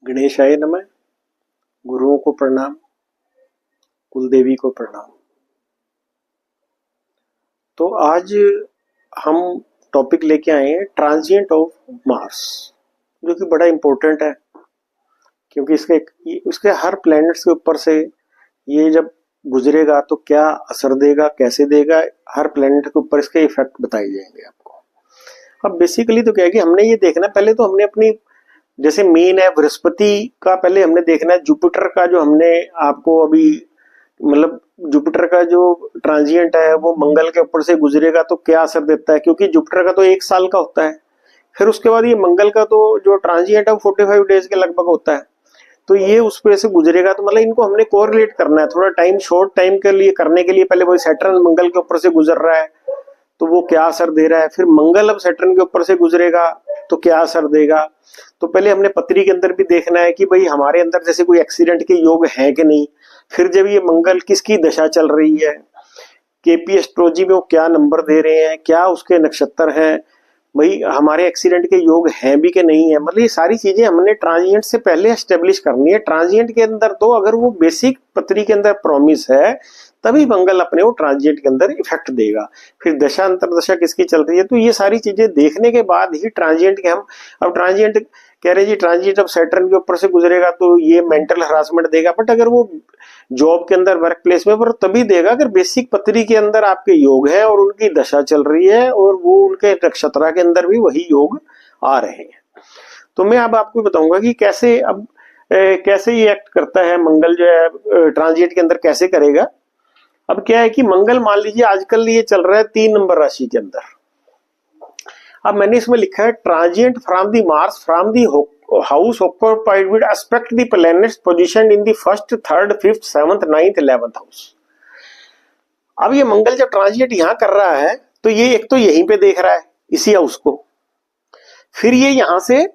गणेशाय नमः। गुरुओं को प्रणाम, कुलदेवी को प्रणाम। तो आज हम टॉपिक लेके आए हैं ट्रांजिएंट ऑफ मार्स, जो कि बड़ा इंपॉर्टेंट है क्योंकि इसके हर प्लैनेट्स के ऊपर से ये जब गुजरेगा तो क्या असर देगा, कैसे देगा, हर प्लैनेट के ऊपर इसके इफेक्ट बताए जाएंगे आपको। अब बेसिकली तो क्या है कि हमने ये देखना, पहले तो हमने अपनी जैसे मेन है बृहस्पति का, पहले हमने देखना है जुपिटर का, जो हमने आपको अभी मतलब जुपिटर का जो ट्रांजिएंट है वो मंगल के ऊपर से गुजरेगा तो क्या असर देता है, क्योंकि जुपिटर का तो 1 साल का होता है। फिर उसके बाद ये मंगल का तो जो ट्रांजिएंट है वो 45 डेज के लगभग होता है। तो ये उस पे से गुजरेगा तो मतलब इनको हमने कोरिलेट करना है थोड़ा टाइम, शॉर्ट टाइम के लिए करने के लिए। पहले वही सैटर्न मंगल के ऊपर से गुजर रहा है तो वो क्या असर दे रहा है, फिर मंगल अब सैटर्न के ऊपर से गुजरेगा तो क्या असर देगा। तो पहले हमने पत्री के अंदर भी देखना है कि भाई हमारे अंदर जैसे कोई एक्सीडेंट के योग है कि नहीं। फिर जब ये मंगल किसकी दशा चल रही है, केपी एस्ट्रोलॉजी में वो क्या नंबर दे रहे हैं, क्या उसके नक्षत्र हैं, भाई हमारे एक्सीडेंट के योग हैं भी कि नहीं है। मतलब ये सारी चीजें हमने ट्रांजिएंट से पहले एस्टेब्लिश करनी है। ट्रांजिएंट के अंदर तो अगर वो बेसिक पत्री के अंदर प्रॉमिस है तभी मंगल अपने वो ट्रांजिएंट के अंदर इफेक्ट देगा। फिर दशा अंतरदशा किसकी चल रही है, तो ये सारी चीजें देखने के बाद ही ट्रांजिएंट के हम, अब ट्रांजिएंट कह रहे जी ट्रांजिट अब सैटर्न के ऊपर से गुजरेगा तो ये मेंटल हरासमेंट देगा, बट अगर वो जॉब के अंदर वर्क प्लेस में पर तभी देगा अगर बेसिक पत्री के अंदर आपके योग है और उनकी दशा चल रही है और वो उनके नक्षत्र के अंदर भी वही योग आ रहे हैं। तो मैं अब आपको बताऊंगा कि कैसे अब कैसे ये एक्ट करता है मंगल, जो है ट्रांजिट के अंदर कैसे करेगा। अब क्या है कि मंगल मान लीजिए आजकल ये चल रहा है 3 नंबर राशि के अंदर। अब मैंने इसमें लिखा है transient from the Mars from the house occupied with aspect the planets positioned in the first, third, fifth, seventh, ninth, 11th house. अब ये मंगल जब ट्रांजिएंट यहां कर रहा है तो ये एक तो यहीं पे देख रहा है इसी हाउस को, फिर ये यहां से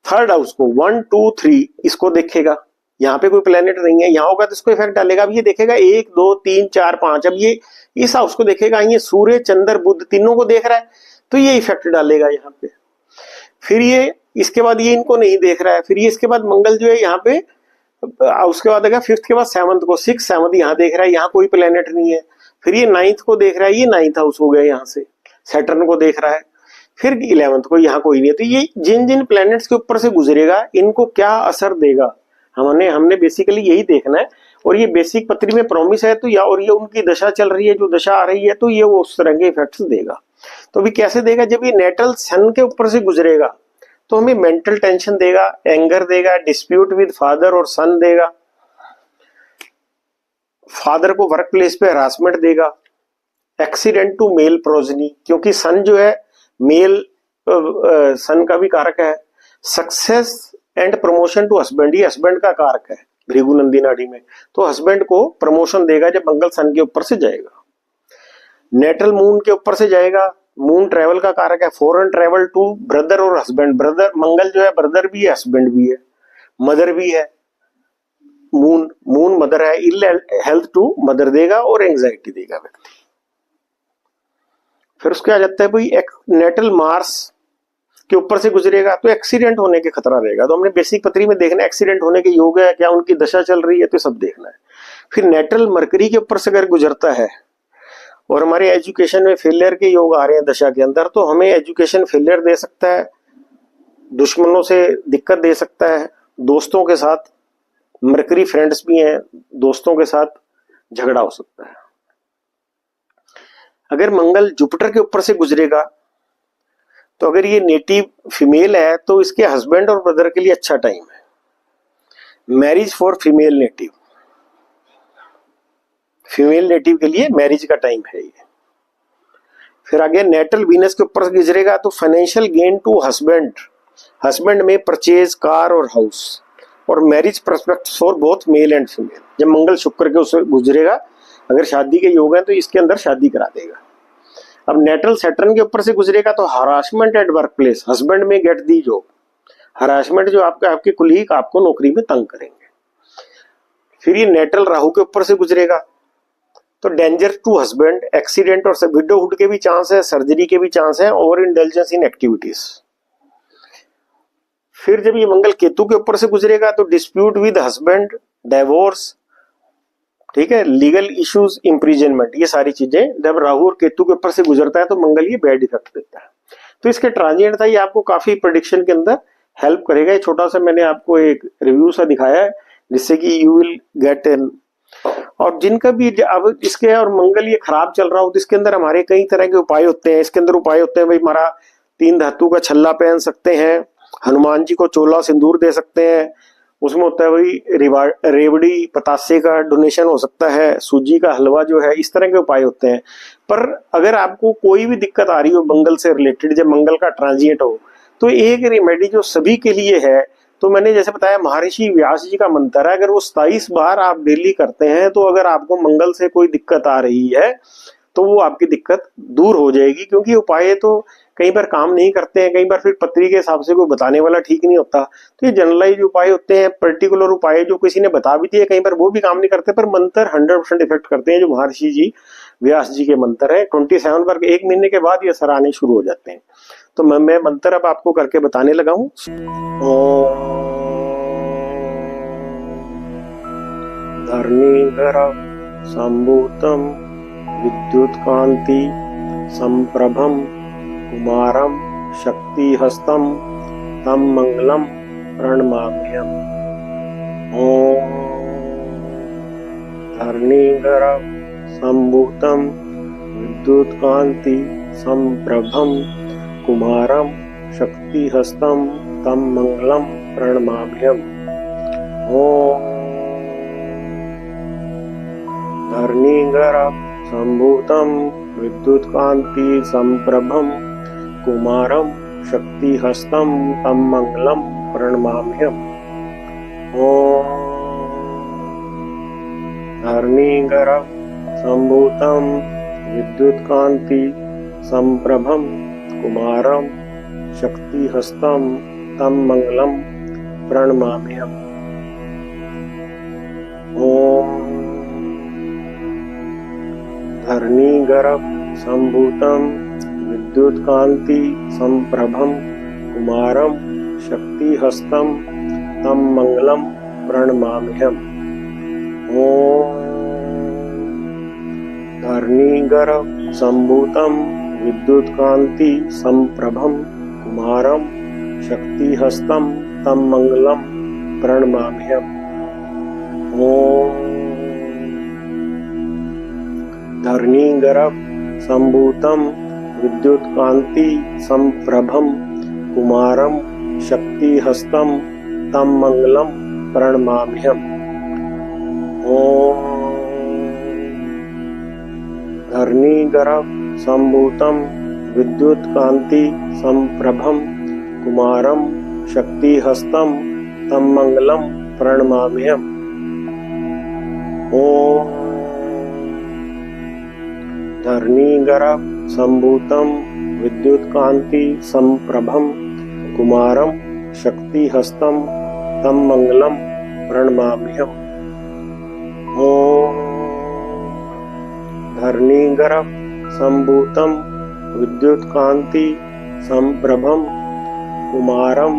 थर्ड हाउस को 1, 2, 3 इसको देखेगा। यहाँ पे कोई प्लेनेट नहीं है, यहाँ होगा तो इसको इफेक्ट डालेगा। अब ये देखेगा 1, 2, 3, 4, 5, अब ये इस हाउस को देखेगा, ये सूर्य, चंद्र, बुध तीनों को देख रहा है तो ये इफेक्ट डालेगा यहाँ पे। फिर ये इसके बाद ये इनको नहीं देख रहा है, फिर ये इसके बाद मंगल जो है यहाँ पे, उसके बाद आएगा 5th के बाद 7th को, 6, 7th यहाँ देख रहा है, यहाँ कोई प्लेनेट नहीं है। फिर ये 9th को देख रहा है, ये 9th हाउस हो गया, यहाँ से सैटर्न को देख रहा है। फिर 11th को, यहाँ कोई नहीं है। तो ये जिन जिन प्लैनेट्स के ऊपर से गुजरेगा इनको क्या असर देगा, हमने बेसिकली यही देखना है। और ये बेसिक पत्री में प्रॉमिस है तो, या और ये उनकी दशा चल रही है, जो दशा आ रही है तो ये वो उस तरह के इफेक्ट्स देगा। तो अभी कैसे देगा, जब ये नेटल सन के ऊपर से गुजरेगा तो हमें मेंटल टेंशन देगा, एंगर देगा, डिस्प्यूट विद फादर और सन देगा, फादर को वर्क प्लेस पे हरासमेंट देगा, एक्सीडेंट टू मेल प्रोजनी, क्योंकि सन जो है मेल सन का भी कारक है। Success and promotion to husband, ये हस्बैंड का कारक है भृगुनंदी नाड़ी में, तो हस्बैंड को प्रमोशन देगा जब मंगल सन के ऊपर से जाएगा। नेटल मून के ऊपर से जाएगा, मून ट्रेवल का कारक है, फॉरेन ट्रेवल टू ब्रदर और हस्बैंड, ब्रदर मंगल जो है ब्रदर भी है, हस्बैंड भी है, मदर भी है। मून मदर है, इल हेल्थ टू मदर देगा और एंजाइटी देगा व्यक्ति। फिर उसके आ जाता है भाई नेटल मार्स के ऊपर से गुजरेगा तो एक्सीडेंट होने के खतरा रहेगा। तो हमने बेसिक पत्री में देखना है एक्सीडेंट होने के योग है क्या, उनकी दशा चल रही है, तो सब देखना है। फिर नेटल मरकरी के ऊपर से अगर गुजरता है और हमारे एजुकेशन में फेलियर के योग आ रहे हैं दशा के अंदर, तो हमें एजुकेशन फेलियर दे सकता है, दुश्मनों से दिक्कत दे सकता है, दोस्तों के साथ, मरकरी फ्रेंड्स भी हैं, दोस्तों के साथ झगड़ा हो सकता है। अगर मंगल जुपिटर के ऊपर से गुजरेगा तो अगर ये नेटिव फीमेल है तो इसके हस्बैंड और ब्रदर के लिए अच्छा टाइम है, marriage for female native, female native के लिए मैरिज का टाइम है ये। फिर आगे नेटल वीनस के ऊपर से गुजरेगा तो financial gain to husband, husband में परचेज कार और हाउस, और marriage prospect for both male and female. जब मंगल शुक्र के उसे गुजरेगा, अगर शादी के योग हैं तो इसके अंदर शादी करा देगा। अब नेटल सैटर्न के ऊपर से गुजरेगा तो harassment at work place, husband में गेट दी जॉब, हरासमेंट जो आपके कुलीग आपको नौकरी में तंग करेंगे। फिर ये नेटल राहु के ऊपर से गुजरेगा तो डेंजर टू हस्बैंड, एक्सीडेंट और विडोहुड के भी चांस है, सर्जरी के भी चांस है, ओवर इंटेलिजेंस इन एक्टिविटीज। फिर जब ये मंगल केतु के ऊपर से गुजरेगा तो डिस्प्यूट विद हस्बैंड, डिवोर्स, ठीक है, लीगल इश्यूज, इम्प्रिजनमेंट, ये सारी चीजें जब राहु और केतु के ऊपर से गुजरता है तो मंगल ये बैड इफेक्ट देता है। तो इसके ट्रांजिएंट था, ये आपको काफी प्रेडिक्शन के अंदर हेल्प करेगा। ये छोटा सा मैंने आपको एक रिव्यू सा दिखाया है जिससे कि यू विल गेट एन। और जिनका भी अब इसके और मंगल ये खराब चल रहा हो तो इसके अंदर हमारे कई तरह के उपाय होते हैं। इसके अंदर उपाय होते हैं भाई, हमारा 3 धातु का छल्ला पहन सकते हैं, हनुमान जी को चोला सिंदूर दे सकते हैं, उसमें होता है भाई रेवड़ी पतासे का डोनेशन हो सकता है, सूजी का हलवा जो है, इस तरह के उपाय होते हैं। पर अगर आपको कोई भी दिक्कत आ रही हो मंगल से रिलेटेड, जब मंगल का ट्रांजिट हो, तो एक रेमेडी जो सभी के लिए है, तो मैंने जैसे बताया महर्षि व्यास जी का मंत्र है, अगर वो 27 बार आप डेली करते हैं तो अगर आपको मंगल से कोई दिक्कत आ रही है तो वो आपकी दिक्कत दूर हो जाएगी। क्योंकि उपाय तो कई बार काम नहीं करते हैं, कई बार फिर पत्री के हिसाब से कोई बताने वाला ठीक नहीं होता, तो ये जनरलाइज उपाय होते हैं, पर्टिकुलर उपाय जो किसी ने बता भी दिए, कई बार वो भी काम नहीं करते, पर मंत्र 100% इफेक्ट करते हैं जो महर्षि जी व्यास जी के मंत्र है। 27 बार 1 महीने के बाद ये असर आने शुरू हो जाते हैं। तो मैं मंत्र अब आपको करके बताने लगा हूं। धरणीधर संभूतम विद्युत कांति संप्रभम कुमारम शक्ति हस्तम तम मंगलम प्रणमाम्यहम्। ओम धरणीधर संभूतम विद्युत कांति संप्रभम कुमारम शक्ति हस्तम तम मंगलम प्रणमाम्यहम्। ओम धरणीधर संभूतम विद्युत कांति संप्रभम कुमारम शक्ति हस्तम तम मंगलम प्रणमाम्यहम्। ओम धरणीधर संभूतम विद्युत कांति संप्रभम कुमारम शक्ति हस्तम तम मंगलम प्रणमाम्यहम्। ओम धरणीधर संभूतम विद्युत कांति संप्रभम कुमारम शक्ति हस्तम तम मंगलम प्रणमाम्यहम्। ओम धरणीधर संभूतम विद्युत कांति संप्रभम कुमारम शक्ति हस्तम तम मंगलम प्रणमाम्यहम्। ओम धरणीधर संभूतम विद्युत कांति संप्रभम कुमारम शक्ति हस्तम तम मंगलम प्रणमाम्यहम्। ओम धरणीधर संभूतम विद्युत कांति संप्रभम कुमारम शक्ति हस्तम तम मंगलम प्रणमाम्यहम्। ओम धरणीधर संभूतम विद्युत कांति संप्रभम कुमारम शक्ति हस्तम तम मंगलम प्रणमाम्यहम्। ओम धरणीधर संभूतम विद्युत कांति संप्रभम कुमारम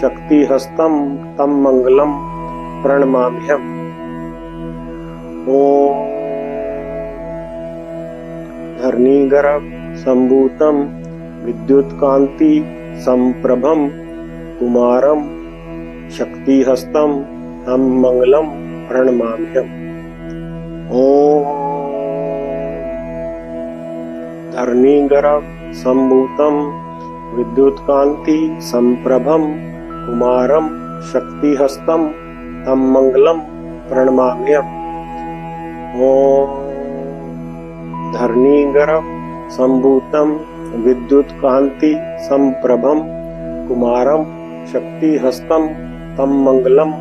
शक्ति हस्तम तम मंगलम प्रणमाम्यहम्। ओम धरणीधर संभूतम विद्युत कांति संप्रभम कुमारम शक्ति हस्तम तम मंगलम प्रणमाम्यहम्। ओम धरणीधर संभूतम विद्युत कांति संप्रभम कुमारम शक्ति हस्तम तम मंगलम प्रणमाम्यहम्। ओम धरणीधर संभूतम विद्युत कांति संप्रभम कुमारम शक्ति हस्तम तम मंगलम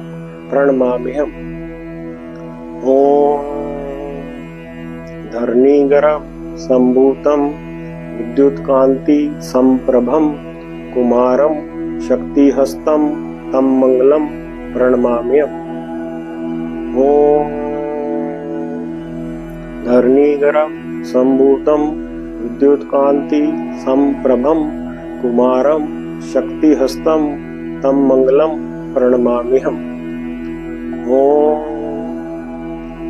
प्रणमाम्यहम्। ओम धरणीधर संभूतम विद्युत कांति संप्रभम कुमारम शक्ति हस्तम तम मंगलम प्रणमाम्यहम्। ओम धरणीधर संभूतम विद्युत कांति संप्रभम कुमारम शक्ति हस्तम तं मंगलम प्रणमाम्यहम्। ओम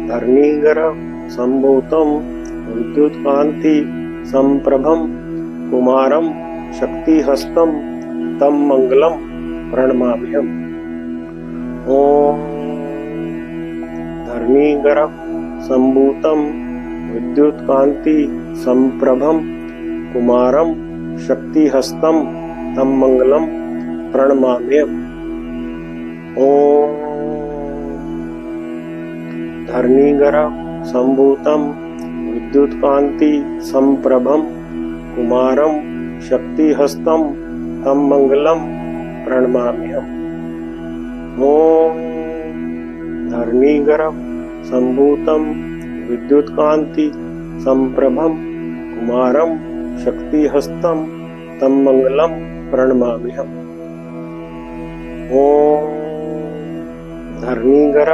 धरणीगर संभूतं विद्युत्कांति संप्रभं कुमारं शक्तिहस्तं तं मंगलम प्रणमाम्यहम्। ओम धरणीगर संभूतं विद्युत्कांति संप्रभं कुमारं शक्तिहस्तं तं मंगलम प्रणमाम्यहम्। ओम धरणीगर संभूतं विद्युत्कांति संप्रभं कुमारं शक्तिहस्तं तं मंगलम प्रणमाम्यहम्। ओम धरणीगर संभूतं विद्युत्कांति संप्रभं कुमारं शक्तिहस्तं तं मंगलम प्रणमाम्यहम्। ओम धरणीगर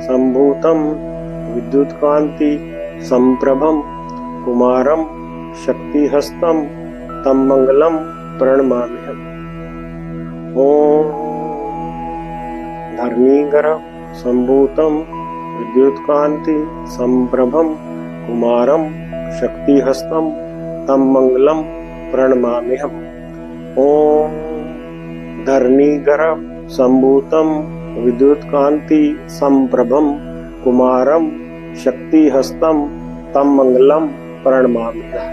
संभूतं विद्युत्कांति संप्रभं कुमारं शक्तिहस्तं तं मंगलम प्रणमाम्यहम्। ओम धरणीगर संभूतं विद्युत्कांति संप्रभं कुमारं शक्तिहस्तं तं मंगलम प्रणमाम्यहम्। ओम धरणीगर संभूतं विद्युत्कांति संप्रभं कुमारं शक्तिहस्तं तं मंगलम प्रणमाम्यहम्।